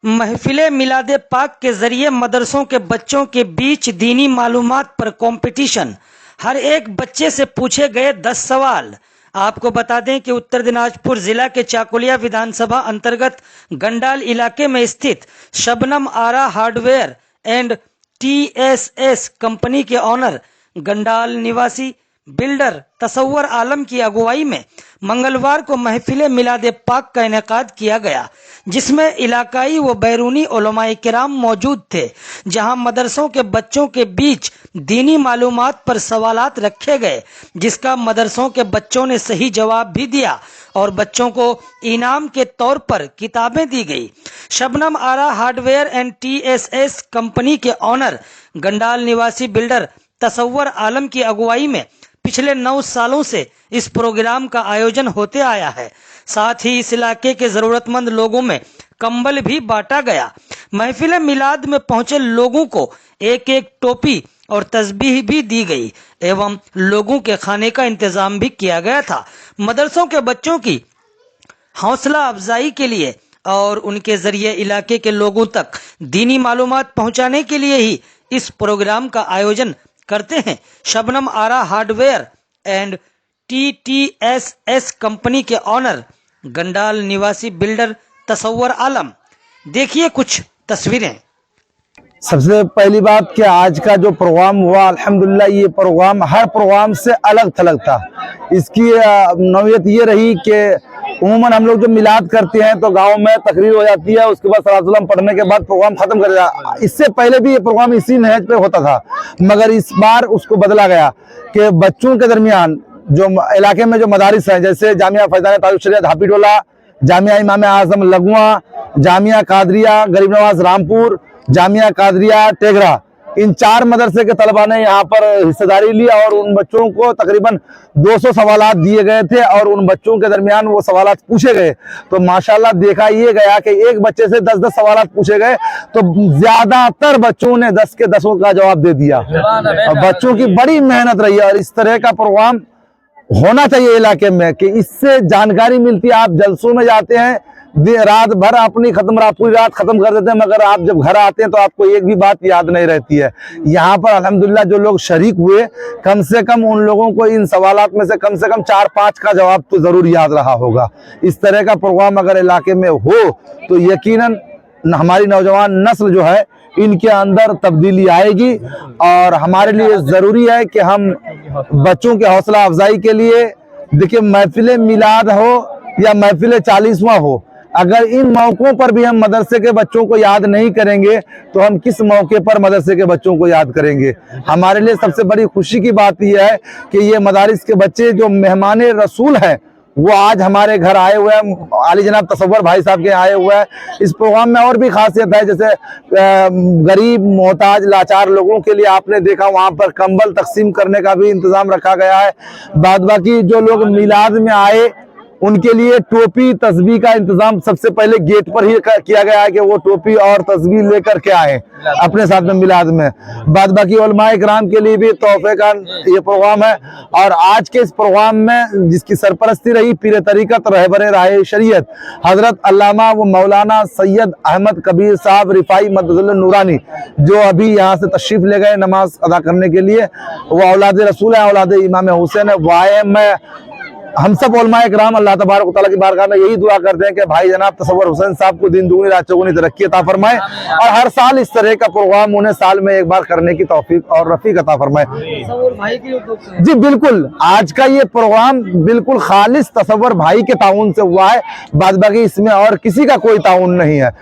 महफिले मिलादे पाक के जरिए मदरसों के बच्चों के बीच दीनी मालूमात पर कंपटीशन। हर एक बच्चे से पूछे गए 10 सवाल। आपको बता दें कि उत्तर दिनाजपुर जिला के चाकुलिया विधानसभा अंतर्गत गंडाल इलाके में स्थित शबनम आरा हार्डवेयर एंड TSS कंपनी के ऑनर गंडाल निवासी बिल्डर तसव्वुर आलम की अगुवाई में मंगलवार को महफिले मिलादे पाक का इनेकाद किया गया, जिसमें इलाकाई व बैरूनी उलमाए किराम मौजूद थे, जहां मदरसों के बच्चों के बीच दीनी मालूमात पर सवालात रखे गए, जिसका मदरसों के बच्चों ने सही जवाब भी दिया और बच्चों को इनाम के तौर पर किताबें दी गई। शबनम आरा हार्डवेयर एंड TSS कंपनी के ऑनर गंडाल निवासी बिल्डर तसव्वुर आलम की अगुवाई में पिछले 9 सालों से इस प्रोग्राम का आयोजन होते आया है। साथ ही इस इलाके के जरूरतमंद लोगों में कंबल भी बांटा गया। महफिल मिलाद में पहुंचे लोगों को एक एक टोपी और तस्बीह भी दी गई एवं लोगों के खाने का इंतजाम भी किया गया था। मदरसों के बच्चों की हौसला अफजाई के लिए और उनके जरिए इलाके के लोगों तक दीनी मालूमात पहुंचाने के लिए ही इस प्रोग्राम का आयोजन करते हैं। शबनम आरा हार्डवेयर एंड TSS कंपनी के ऑनर गंडाल निवासी बिल्डर तसव्वुर आलम। देखिए कुछ तस्वीरें। सबसे पहली बात कि आज का जो प्रोग्राम हुआ, अल्हम्दुलिल्लाह ये प्रोग्राम हर प्रोग्राम से अलग थलग था। इसकी नौयत ये रही कि उमूमन हम लोग जब मिलाद करते हैं तो गांव में तकरीर हो जाती है, उसके बाद सलात सलाम पढ़ने के बाद प्रोग्राम खत्म कर दिया। इससे पहले भी ये प्रोग्राम इसी नहज पे होता था, मगर इस बार उसको बदला गया कि बच्चों के दरमियान जो इलाके में जो मदारिस हैं, जैसे जामिया फैजान तारुफ शरीयत हाफिडोला, जामिया इमाम आजम लगुआ, जामिया कादरिया गरीब नवाज रामपुर, जामिया कादरिया टेगरा, इन 4 मदरसे के तलबा ने यहाँ पर हिस्सेदारी ली और उन बच्चों को तकरीबन 200 सवालात दिए गए थे और उन बच्चों के दरमियान वो सवालात पूछे गए। तो माशाल्लाह देखा ये गया कि एक बच्चे से 10-10 सवालात पूछे गए तो ज्यादातर बच्चों ने 10 के 10 का जवाब दे दिया और बच्चों की बड़ी मेहनत रही है। और इस तरह का प्रोग्राम होना चाहिए इलाके में कि इससे जानकारी मिलती है। आप जलसों में जाते हैं, रात भर अपनी पूरी रात खत्म कर देते हैं, मगर आप जब घर आते हैं तो आपको एक भी बात याद नहीं रहती है। यहाँ पर अल्हम्दुलिल्लाह जो लोग शरीक हुए, कम से कम उन लोगों को इन सवालात में से कम 4-5 का जवाब तो जरूर याद रहा होगा। इस तरह का प्रोग्राम अगर इलाके में हो तो यकीनन हमारी नौजवान नस्ल जो है इनके अंदर तब्दीली आएगी। और हमारे लिए जरूरी है कि हम बच्चों के हौसला अफजाई के लिए, देखिए महफिल मिलाद हो या महफिल 40वां हो, अगर इन मौकों पर भी हम मदरसे के बच्चों को याद नहीं करेंगे तो हम किस मौके पर मदरसे के बच्चों को याद करेंगे। हमारे लिए सबसे बड़ी खुशी की बात यह है कि ये मदारिस के बच्चे जो मेहमान रसूल हैं वो आज हमारे घर आए हुए हैं, आली जनाब तसव्वुर भाई साहब के आए हुए हैं। इस प्रोग्राम में और भी खासियत है, जैसे गरीब मोहताज लाचार लोगों के लिए आपने देखा वहां पर कंबल तकसीम करने का भी इंतजाम रखा गया है। बाद बाकी जो लोग मिलाद में आए उनके लिए टोपी तस्बीह का इंतजाम सबसे पहले गेट पर ही किया गया है कि वो टोपी और तस्बीह लेकर के आए अपने साथ में मिलाद में। बाद बाकी उलमाए किराम के लिए भी तोहफे का ये प्रोग्राम है। और आज के इस प्रोग्राम में जिसकी सरपरस्ती रही पीर तरीकत रहबर राह शरीयत हजरत अल्लामा व मौलाना सैयद अहमद कबीर साहब रिफाई मददुल नूरानी, जो अभी यहाँ से तशरीफ ले गए नमाज अदा करने के लिए, वो औलाद रसूल है, औलाद इमाम हुसैन है। वाए में हम सब उलमाए किराम अल्लाह तबारक तआला की बारगाह में यही दुआ करते हैं कि भाई जनाब तसव्वुर हुसैन साहब को दिन दुगनी रात चौगुनी तरक्की अता फरमाए और हर साल इस तरह का प्रोग्राम उन्हें साल में एक बार करने की तौफीक और रफीक अता फरमाए। जी बिल्कुल, आज का ये प्रोग्राम बिल्कुल खालिस तसव्वुर भाई के ताउन से हुआ है, बाद बाकी इसमें और किसी का कोई ताउन नहीं है।